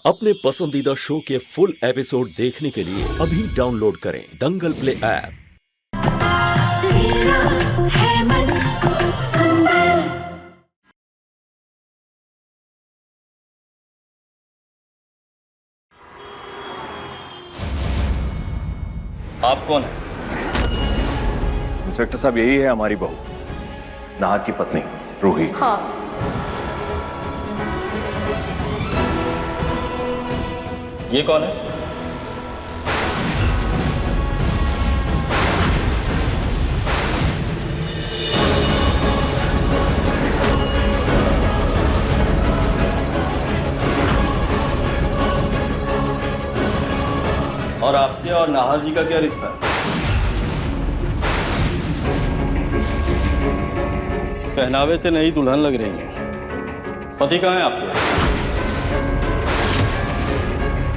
अपने पसंदीदा शो के फुल एपिसोड देखने के लिए अभी डाउनलोड करें दंगल प्ले ऐप। आप कौन है? इंस्पेक्टर साहब, यही है हमारी बहू, नाहर की पत्नी रूही। हाँ। ये कौन है? और आपके और नाहर जी का क्या रिश्ता है? पहनावे से नई दुल्हन लग रही हैं। पति कहाँ है आपके?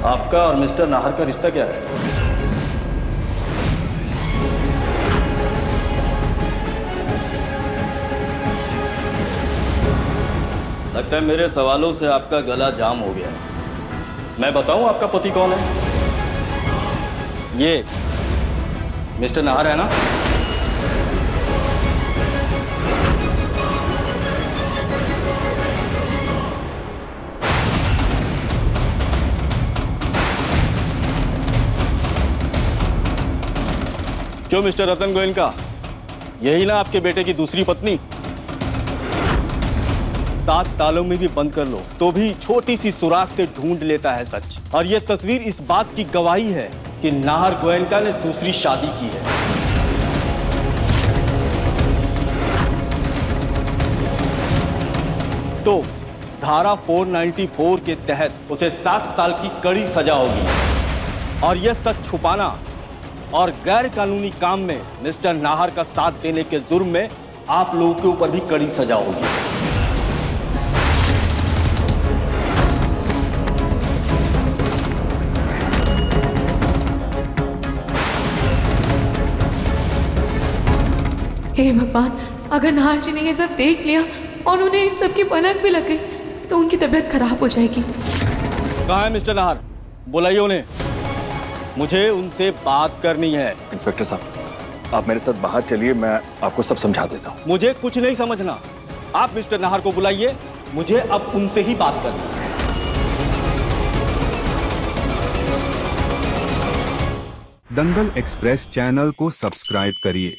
आपका और मिस्टर नाहर का रिश्ता क्या है? लगता है मेरे सवालों से आपका गला जाम हो गया है। मैं बताऊं आपका पति कौन है? ये मिस्टर नाहर है ना? क्यों मिस्टर रतन गोयनका, यही ना आपके बेटे की दूसरी पत्नी? 7 तालों में भी बंद कर लो तो भी छोटी सी सुराख से ढूंढ लेता है सच। और यह तस्वीर इस बात की गवाही है कि नाहर गोयनका ने दूसरी शादी की है। तो धारा 494 के तहत उसे 7 साल की कड़ी सजा होगी। और यह सच छुपाना और गैर कानूनी काम में मिस्टर नाहर का साथ देने के जुर्म में आप लोगों के ऊपर भी कड़ी सजा होगी। हे भगवान, अगर नाहर जी ने ये सब देख लिया और उन्हें इन सब की भनक भी लग गई तो उनकी तबीयत खराब हो जाएगी। कहाँ है मिस्टर नाहर? बुलाइए उन्हें, मुझे उनसे बात करनी है। इंस्पेक्टर साहब, आप मेरे साथ बाहर चलिए, मैं आपको सब समझा देता हूँ। मुझे कुछ नहीं समझना, आप मिस्टर नाहर को बुलाइए, मुझे अब उनसे ही बात करनी है। दंगल एक्सप्रेस चैनल को सब्सक्राइब करिए।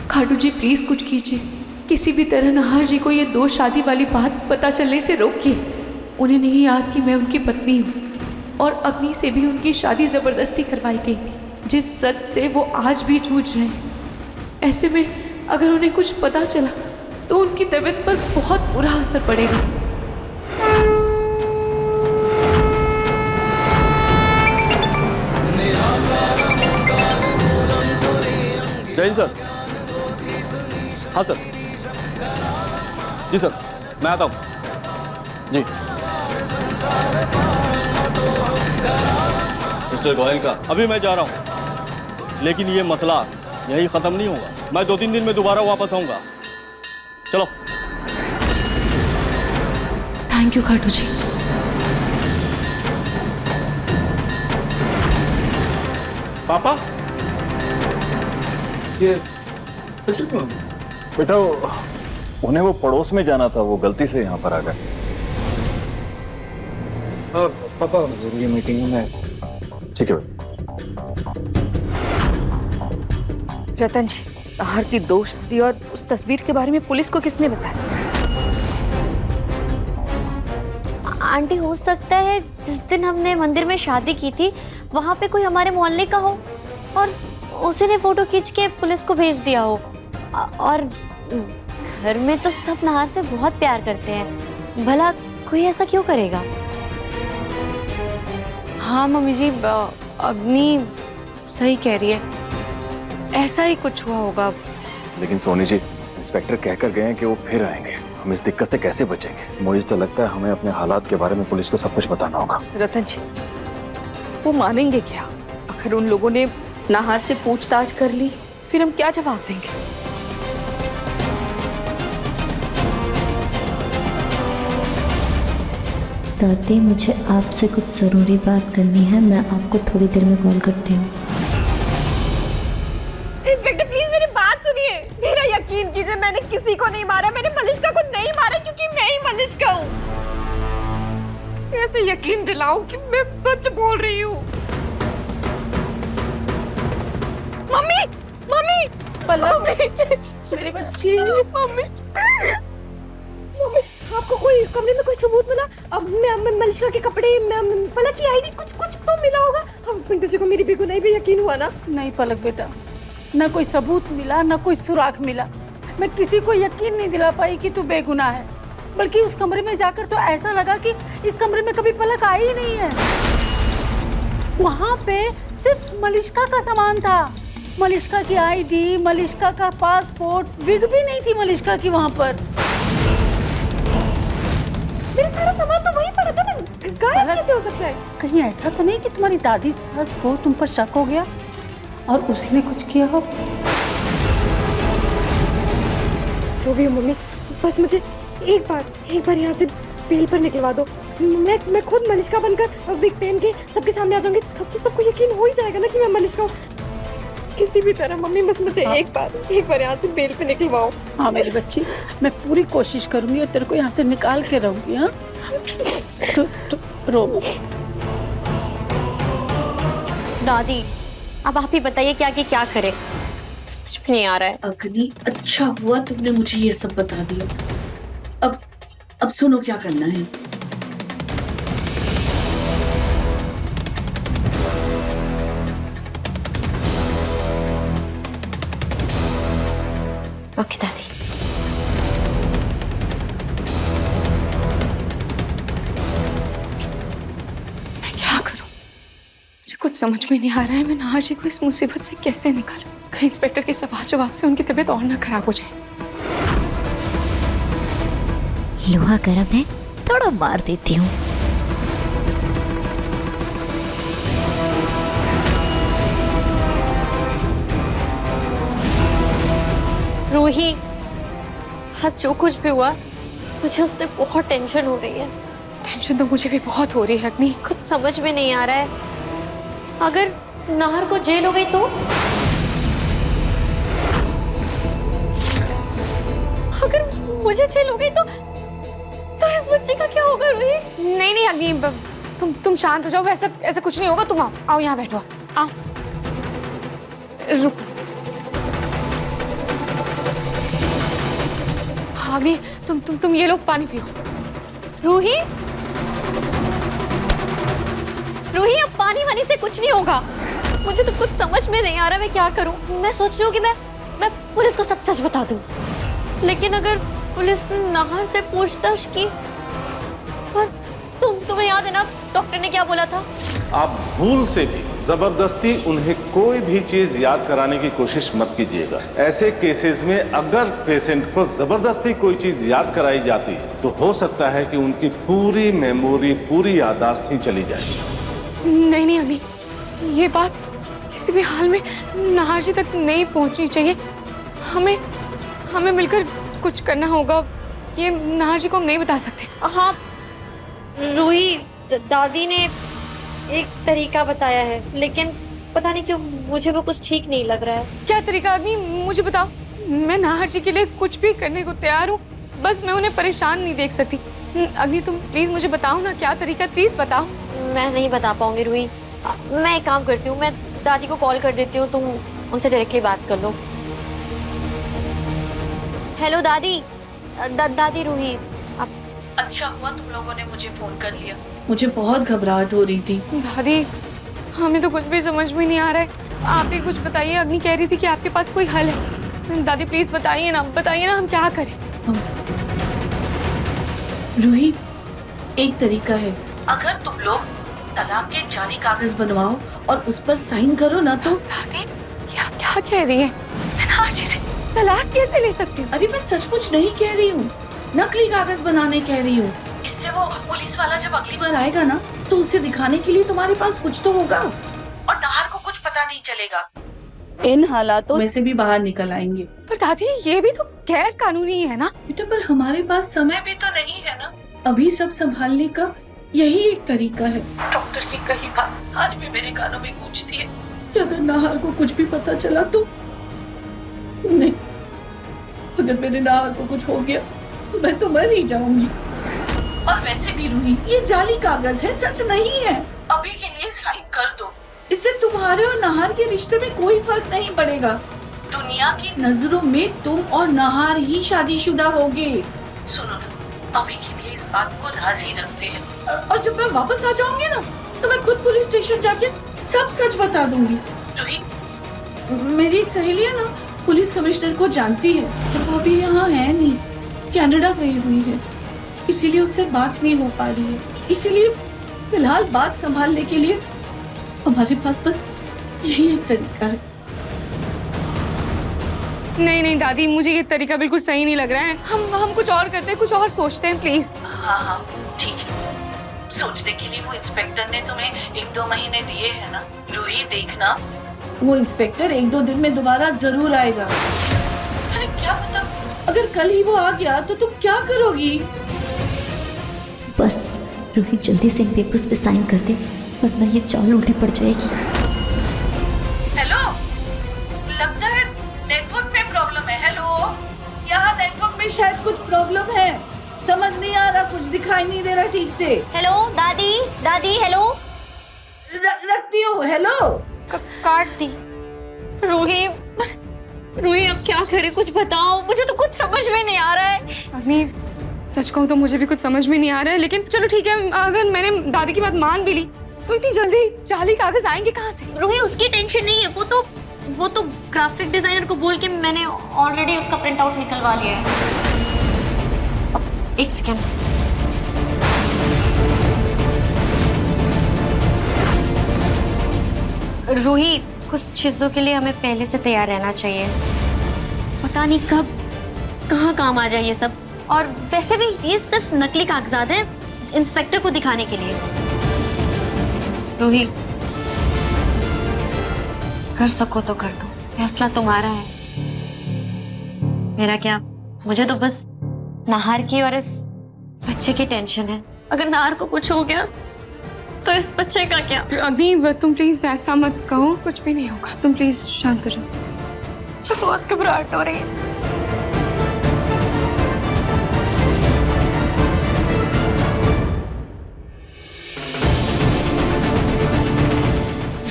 खाटू जी प्लीज कुछ कीजिए, किसी भी तरह नाहर जी को ये 2 शादी वाली बात पता चलने से रोकिए। उन्हें नहीं याद कि मैं उनकी पत्नी हूँ और अग्नि से भी उनकी शादी जबरदस्ती करवाई गई थी, जिस सच से वो आज भी जूझ रहे हैं। ऐसे में अगर उन्हें कुछ पता चला तो उनकी तबीयत पर बहुत बुरा असर पड़ेगा। जय सर। हाँ सर। जी सर, मैं आता हूँ जी। मिस्टर गोयनका, अभी मैं जा रहा हूँ, लेकिन ये मसला यही खत्म नहीं होगा। मैं 2-3 दिन में दोबारा वापस आऊंगा। चलो। थैंक यू खाटू जी। पापा, ये बेटा, उन्हें वो पड़ोस में जाना था, वो गलती से यहाँ पर आ गए। पापा जरूरी मीटिंग में। ठीक है। रतन जी, नाहर की 2 शादी और उस तस्वीर के बारे में पुलिस को किसने बताया? आंटी, हो सकता है जिस दिन हमने मंदिर में शादी की थी वहाँ पे कोई हमारे मोहल्ले का हो और उसी ने फोटो खींच के पुलिस को भेज दिया हो। और घर में तो सब नाहर से बहुत प्यार करते हैं, भला कोई ऐसा क्यों करेगा? हाँ मम्मी जी, अग्नि सही कह रही है, ऐसा ही कुछ हुआ होगा। लेकिन सोनी जी, इंस्पेक्टर कहकर गए हैं कि वो फिर आएंगे। हम इस दिक्कत से कैसे बचेंगे? मुझे तो लगता है हमें अपने हालात के बारे में पुलिस को सब कुछ बताना होगा। रतन जी, वो मानेंगे क्या? अगर उन लोगों ने नाहर से पूछताछ कर ली, फिर हम क्या जवाब देंगे? दादी, मुझे आपसे कुछ ज़रूरी बात करनी है, मैं आपको थोड़ी देर में कॉल करती हूँ। इंस्पेक्टर प्लीज मेरी बात सुनिए, मेरा यकीन कीजिए, मैंने किसी को नहीं मारा, मैंने मलिश्का को नहीं मारा क्योंकि मैं ही मलिश्का हूँ। ऐसे यकीन दिलाओ कि मैं सच बोल रही हूँ। मम्मी मम्मी मम्मी मेरी बच्ची, मम्मी मम्मी आपको कोई कमरे में कोई सबूत मिला? अब मैं मलिश्का के कपड़े, पलक की आईडी, कुछ तो मिला होगा। अब पंकज को मेरी बेगुनाही पे यकीन हुआ ना? नहीं पलक बेटा, ना कोई सबूत मिला, ना कोई सुराग मिला। मैं किसी को यकीन नहीं दिला पाई कि तू बेगुनाह है, बल्कि उस कमरे में जाकर तो ऐसा लगा कि इस कमरे में कभी पलक आई ही नहीं है। वहाँ पे सिर्फ मलिश्का का सामान था, मलिश्का की आईडी, मलिश्का का पासपोर्ट, विग भी नहीं थी मलिश्का की वहाँ पर। मेरा सारा सामान तो वहीं पड़ा था ना, गायब कैसे हो सकता है? कहीं ऐसा तो नहीं कि तुम्हारी दादी सास को तुम पर शक हो गया और उसी ने कुछ किया हो? जो भी हो मम्मी, बस मुझे एक बार यहाँ से बेल पर निकलवा दो। मैं खुद मलिश्का बनकर विग पहन के सबके सामने आ जाऊंगी, तब तो सबको यकीन हो ही जाएगा ना कि मैं मलिश्का हूँ। किसी भी तरह मम्मी, बस मुझे एक बार यहाँ से बेल पे निकलवाओ। हाँ मेरी बच्ची, मैं पूरी कोशिश करूंगी और तेरे को यहाँ से निकाल के रहूंगी। हाँ तो रो। दादी, अब आप ही बताइए क्या करे, समझ में नहीं आ रहा है। अग्नि, अच्छा हुआ तुमने मुझे ये सब बता दिया। अब सुनो क्या करना है। ओके दादी। मैं क्या करूं? मुझे कुछ समझ में नहीं आ रहा है, मैं नाहर जी को इस मुसीबत से कैसे निकालूं? कहीं इंस्पेक्टर के सवाल जवाब से उनकी तबीयत और ना खराब हो जाए। लोहा गर्म है, थोड़ा मार देती हूँ। रूही, आज जो कुछ भी हुआ, मुझे उससे बहुत टेंशन हो रही है। टेंशन तो मुझे भी बहुत हो रही है अग्नि। कुछ समझ में नहीं आ रहा है। अगर नाहर को जेल हो गई तो? अगर मुझे जेल हो गई तो इस बच्चे का क्या होगा रूही? नहीं अग्नि, तुम शांत हो जाओ, ऐसा कुछ नहीं होगा। तुम आओ यहाँ बैठो, आओ। रुक अग्नि, तुम ये लोग पानी पियो। रूही, अब पानी वानी से कुछ नहीं होगा। मुझे तो कुछ समझ में नहीं आ रहा मैं क्या करूं। मैं सोच रही हूँ कि मैं पुलिस को सब सच बता दूं, लेकिन अगर पुलिस ने नाहर से पूछताछ की और तुम्हें याद है ना डॉक्टर ने क्या बोला था? आप भूल से भी जबरदस्ती उन्हें कोई भी चीज याद कराने की कोशिश मत कीजिएगा। ऐसे केसेस में अगर पेशेंट को जबरदस्ती कोई चीज याद कराई जाती है तो हो सकता है कि उनकी पूरी मेमोरी, पूरी याददाश्त ही चली जाए। नहीं अग्नि, ये बात किसी भी हाल में नाहर जी तक नहीं पहुंचनी चाहिए। हमें मिलकर कुछ करना होगा। ये नाहर जी को हम नहीं बता सकते। हाँ रूही, दादी ने एक तरीका बताया है, लेकिन पता नहीं क्यों मुझे वो कुछ ठीक नहीं लग रहा है। क्या तरीका अग्नि, मुझे बताओ। मैं नाहर जी के लिए कुछ भी करने को तैयार हूँ, बस मैं उन्हें परेशान नहीं देख सकती। अग्नि तुम प्लीज मुझे बताओ ना, क्या तरीका, प्लीज बताओ। मैं नहीं बता पाऊंगी रूही। मैं एक काम करती हूँ, मैं दादी को कॉल कर देती हूँ, तुम उनसे डायरेक्टली बात कर लो। हेलो दादी। दादी रूही, अच्छा हुआ तुम लोगों ने मुझे फोन कर लिया, मुझे बहुत घबराहट हो रही थी। दादी हमें तो कुछ भी समझ में नहीं आ रहा है, आप ही कुछ बताइए। अग्नि कह रही थी कि आपके पास कोई हल है। दादी प्लीज बताइए ना हम क्या करें। रूही, एक तरीका है, अगर तुम लोग तलाक के जाली कागज बनवाओ और उस पर साइन करो ना तो। दादी ये आप क्या कह रही हैं? मैं नाहर जी से तलाक कैसे ले सकती हूँ? अरे मैं सचमुच नहीं कह रही हूँ, नकली कागज बनाने कह रही हूँ। इससे वो पुलिस वाला जब अगली बार आएगा ना तो उसे दिखाने के लिए तुम्हारे पास कुछ तो होगा और नाहर को कुछ पता नहीं चलेगा। इन हालातों में से भी बाहर निकल आएंगे। पर दादी ये भी तो गैर कानूनी है ना? बेटा पर हमारे पास समय भी तो नहीं है ना, अभी सब संभालने का। यही एक तरीका है। डॉक्टर की कही बात आज भी मेरे कानों में गूंजती है कि अगर नाहर को कुछ भी पता चला तो नहीं, अगर मेरे नाहर को कुछ हो गया तो मैं तो मर ही जाऊंगी। और वैसे भी रूही, ये जाली कागज है, सच नहीं है। अभी के लिए साइन कर दो, इससे तुम्हारे और नाहर के रिश्ते में कोई फर्क नहीं पड़ेगा। दुनिया की नजरों में तुम और नाहर ही शादीशुदा होगे। सुनो ना, अभी के लिए इस बात को राजी रखते हैं और जब मैं वापस आ जाऊंगी ना तो मैं खुद पुलिस स्टेशन जाके सब सच बता दूंगी। रूही, मेरी एक सहेली है ना, पुलिस कमिश्नर को जानती है, तो वो अभी यहाँ है नहीं, कनाडा गई हुई है, इसीलिए उससे बात नहीं हो पा रही है। इसीलिए फिलहाल बात संभालने के लिए हमारे पास बस यही एक तरीका है। नहीं दादी, मुझे ये तरीका बिल्कुल सही नहीं लग रहा है। हम कुछ और करते हैं, कुछ और सोचते हैं प्लीज। हाँ ठीक है, सोचने के लिए वो इंस्पेक्टर ने तुम्हें 1-2 महीने दिए हैं ना। रूही देखना, वो इंस्पेक्टर 1-2 दिन में दोबारा जरूर आएगा। अरे क्या पता, अगर कल ही वो आ गया तो तुम क्या करोगी? बस रूही जल्दी से इन पेपर्स पे साइन कर दे, वरना ये चाल उल्टी पड़ जाएगी। हेलो, लगता है नेटवर्क में प्रॉब्लम है। हेलो, यहाँ नेटवर्क में शायद कुछ प्रॉब्लम है, समझ नहीं आ रहा, कुछ दिखाई नहीं दे रहा ठीक से। हेलो दादी हेलो। रखती हूँ। हेलो, काट दी। रूही अब क्या करे, कुछ बताओ, मुझे तो कुछ समझ में नहीं आ रहा है। अग्नि, सच कहूँ तो मुझे भी कुछ समझ में नहीं आ रहा है, लेकिन चलो ठीक है, अगर मैंने दादी की बात मान भी ली तो इतनी जल्दी जाली कागज आएंगे कहाँ से? रूही, उसकी टेंशन नहीं है, वो तो ग्राफिक डिजाइनर को बोल के मैंने ऑलरेडी उसका प्रिंट आउट निकलवा लिया है। एक सेकेंड, रूही, कुछ चीजों के लिए हमें पहले से तैयार रहना चाहिए, पता नहीं कब कहाँ काम आ जाए ये सब। और वैसे भी ये सिर्फ नकली कागजात हैं इंस्पेक्टर को दिखाने के लिए। रूही, कर सको तो कर दो, फैसला तुम्हारा है, मेरा क्या। मुझे तो बस नाहर की और इस बच्चे की टेंशन है। अगर नाहर को कुछ हो गया तो इस बच्चे का क्या? अग्नि, तुम प्लीज ऐसा मत कहो, कुछ भी नहीं होगा, तुम प्लीज शांत हो जाओ। मुझे बहुत घबराहट हो रही है।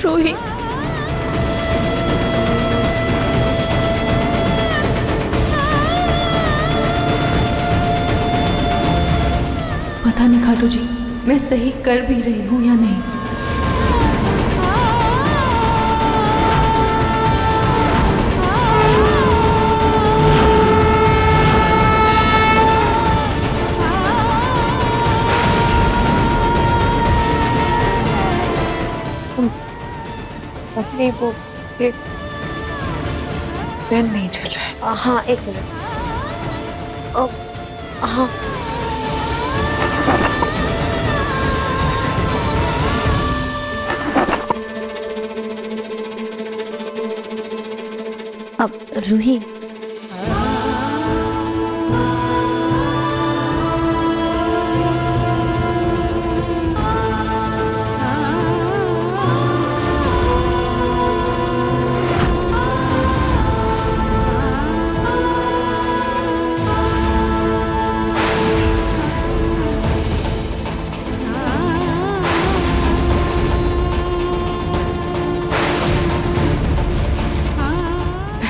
रूही, पता नहीं खाटू जी, मैं सही कर भी रही हूँ या नहीं। अपनी वो पेन नहीं चल रहा है। हाँ, एक मिनट। हाँ, अब रूही,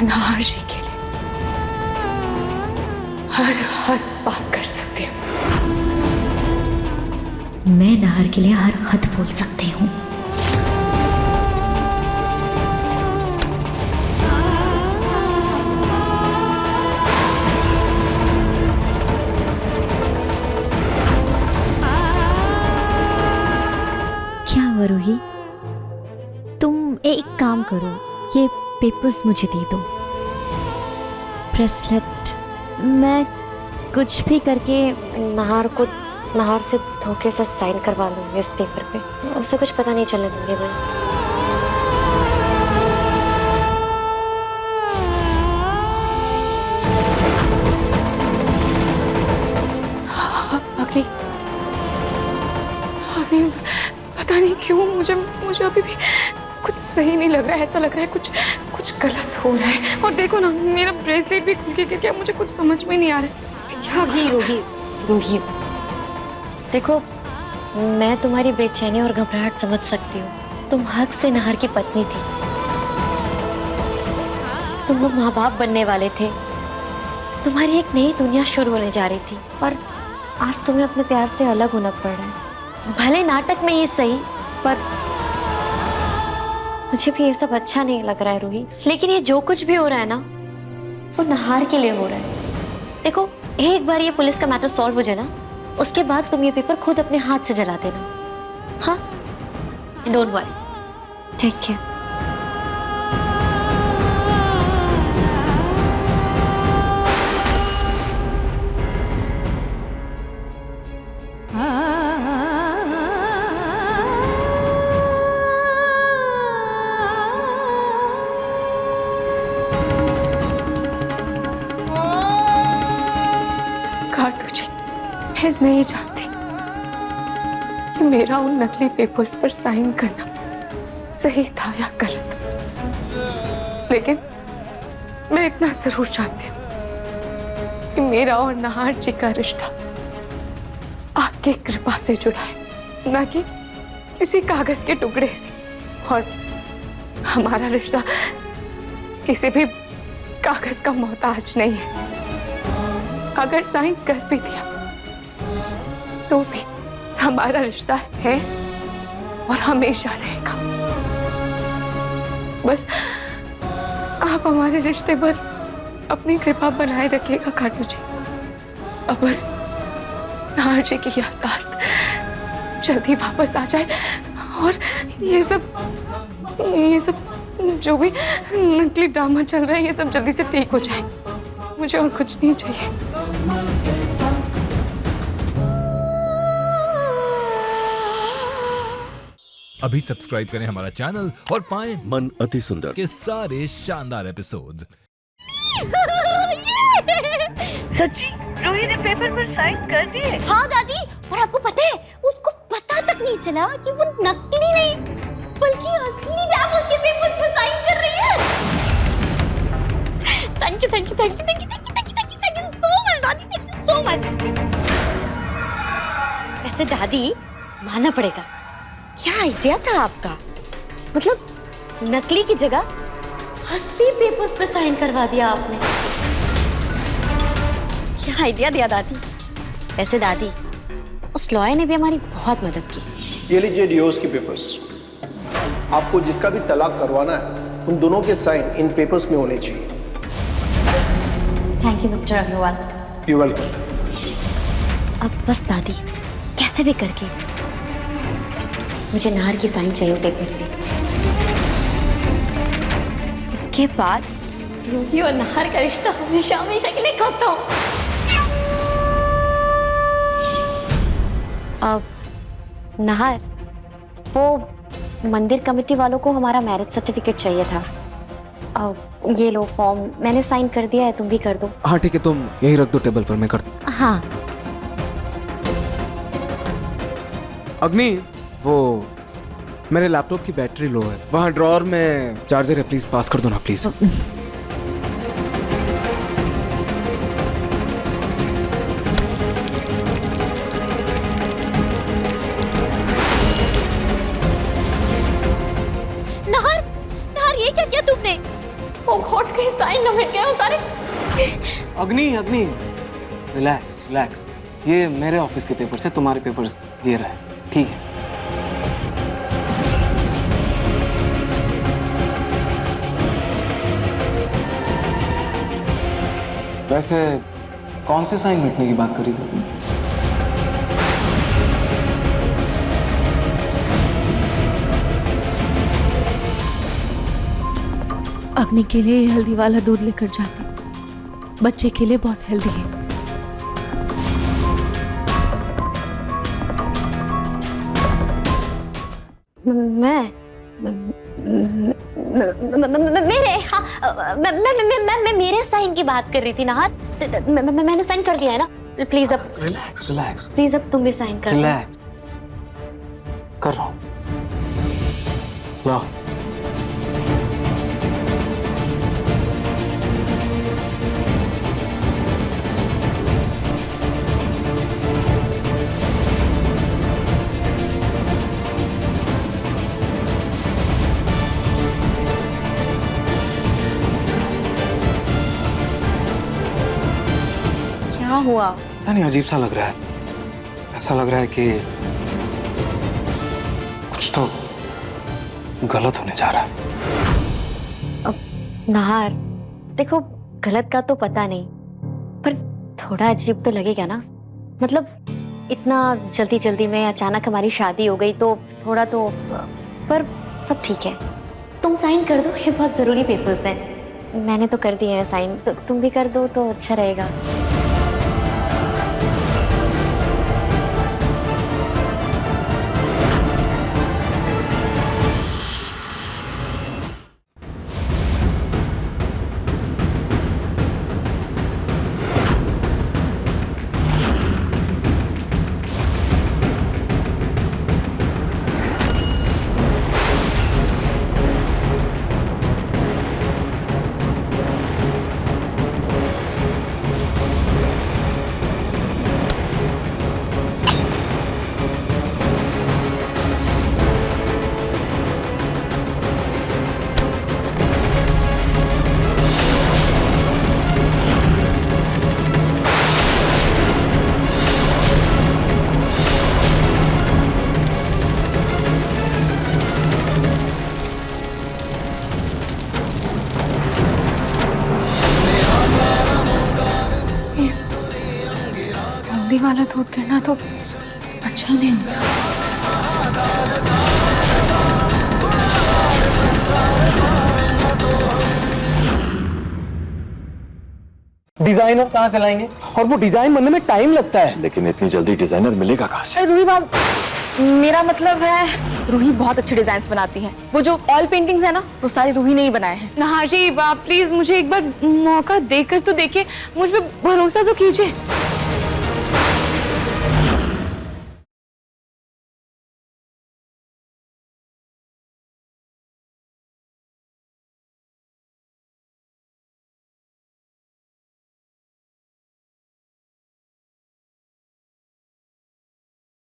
नाहर जी के लिए हर हद पार कर सकती हूँ। मैं नाहर के लिए हर हद बोल सकती हूँ। क्या हुआ रूही, तुम एक काम करो, ये पेपर्स मुझे दे दो, ब्रेसलेट। मैं कुछ भी करके नाहर से धोखे से साइन करवा लूंगी इस पेपर पे, उसे कुछ पता नहीं चलने दूंगी मैं। अग्नि, पता नहीं क्यों मुझे अभी भी कुछ सही नहीं लग रहा है। ऐसा लग रहा है कुछ गलत हो रहा है। और देखो ना, मेरा ब्रेसलेट भी खुल के गिर गया। मुझे कुछ समझ में नहीं आ रहा है क्या। रूही, देखो मैं तुम्हारी बेचैनी और घबराहट समझ सकती हूँ। तुम हक से नाहर की पत्नी थी, तुम लोग माँ बाप बनने वाले थे, तुम्हारी एक नई दुनिया शुरू होने जा रही थी और आज तुम्हें अपने प्यार से अलग होना पड़ रहा है। भले नाटक में ही सही, पर मुझे भी ये सब अच्छा नहीं लग रहा है रूही। लेकिन ये जो कुछ भी हो रहा है ना, वो नाहर के लिए हो रहा है। देखो एक बार ये पुलिस का मैटर सॉल्व हो जाए ना, उसके बाद तुम ये पेपर खुद अपने हाथ से जला देना। हाँ, डोंट वरी, टेक केयर। मैं नहीं चाहती कि मेरा उन नकली पेपर्स पर साइन करना सही था या गलत, लेकिन मैं इतना जरूर जानती हूँ कि मेरा और नाहर जी का रिश्ता आपकी कृपा से जुड़ा है, ना कि किसी कागज के टुकड़े से। और हमारा रिश्ता किसी भी कागज का मोहताज नहीं है। अगर साइन कर भी दिया तो भी हमारा रिश्ता है और हमेशा रहेगा। बस आप हमारे रिश्ते पर अपनी कृपा बनाए रखिएगा खाटू जी। अब बस नाहर जी की याददाश्त जल्दी वापस आ जाए और ये सब जो भी नकली ड्रामा चल रहा है ये सब जल्दी से ठीक हो जाए। मुझे और कुछ नहीं चाहिए। अभी सब्सक्राइब करें हमारा चैनल और पाएं मन अति सुंदर के सारे शानदार एपिसोड्स। सच्ची रूही ने पेपर पर साइन कर दिए? हाँ दादी, और आपको पता है उसको पता तक नहीं चला कि वो नकली नहीं बल्कि असली डैम उसके पेपर्स पर साइन कर रही है। थैंक यू सो मच दादी, थैंक यू सो मच। वैसे दादी मानना पड़ेगा, क्या आइडिया था आपका। मतलब नकली की जगह असली पेपर्स पे साइन करवा दिया आपने। क्या आइडिया दिया दादी। वैसे दादी उस लॉयर ने भी हमारी बहुत मदद की। ये लीजिए डिवोर्स की पेपर्स। आपको जिसका भी तलाक करवाना है उन दोनों के साइन इन पेपर्स में होने चाहिए। Thank you mister Agarwal. You welcome. अब बस दादी कैसे भी करके मुझे नाहर की साइन चाहिए पेपर्स पे। इसके बाद रूही और नाहर का रिश्ता हमेशा हमेशा के लिए खत्म। अब नाहर, वो मंदिर कमेटी वालों को हमारा मैरिज सर्टिफिकेट चाहिए था। अब ये लो फॉर्म, मैंने साइन कर दिया है, तुम भी कर दो। हाँ ठीक है, तुम यही रख दो टेबल पर, मैं कर दूं। हाँ अग्नि, वो मेरे लैपटॉप की बैटरी लो है, वहाँ ड्रॉअर में चार्जर है, प्लीज पास कर दो ना प्लीज। नाहर ये क्या किया तुमने? ओ गॉड, कहीं साइन न मिट गए हो सारे। अग्नि रिलैक्स, ये मेरे ऑफिस के पेपर्स है, तुम्हारे पेपर्स ये रहे, ठीक है। वैसे कौन से साइन मिटने की बात करी थी? अग्नि के लिए हल्दी वाला दूध लेकर जाती, बच्चे के लिए बहुत हेल्दी है। मैं मेरे साइन की बात कर रही थी नाहर। मैंने साइन कर दिया है ना। प्लीज अब रिलैक्स प्लीज अब तुम भी साइन कर। रिलैक्स। कर रहा हूँ। लाओ। क्या हुआ? नहीं, अजीब सा लग रहा है। ऐसा लग रहा है कि कुछ तो गलत होने जा रहा है। अब नाहर, देखो गलत का तो पता नहीं, पर थोड़ा अजीब तो लगेगा ना। मतलब इतना जल्दी जल्दी में अचानक हमारी शादी हो गई तो थोड़ा तो, पर सब ठीक है। तुम साइन कर दो, ये बहुत जरूरी पेपर्स हैं। मैंने तो कर दिए हैं साइन, तो तुम भी कर दो तो अच्छा रहेगा। हल्दी वाला दूध गिरना तो अच्छा नहीं होता। डिजाइनर कहाँ से लाएंगे? और वो डिजाइन बनने में टाइम लगता है। लेकिन इतनी जल्दी डिजाइनर मिलेगा कहाँ से? रूही बाब, मेरा मतलब है रूही बहुत अच्छी डिजाइन्स बनाती है। वो जो ऑयल पेंटिंग्स है ना, वो सारी रूही ने ही बनाए हैं। नाहर जी, आप प्लीज मुझे एक बार मौका देकर तो देखिए, मुझ पे भरोसा तो कीजिए।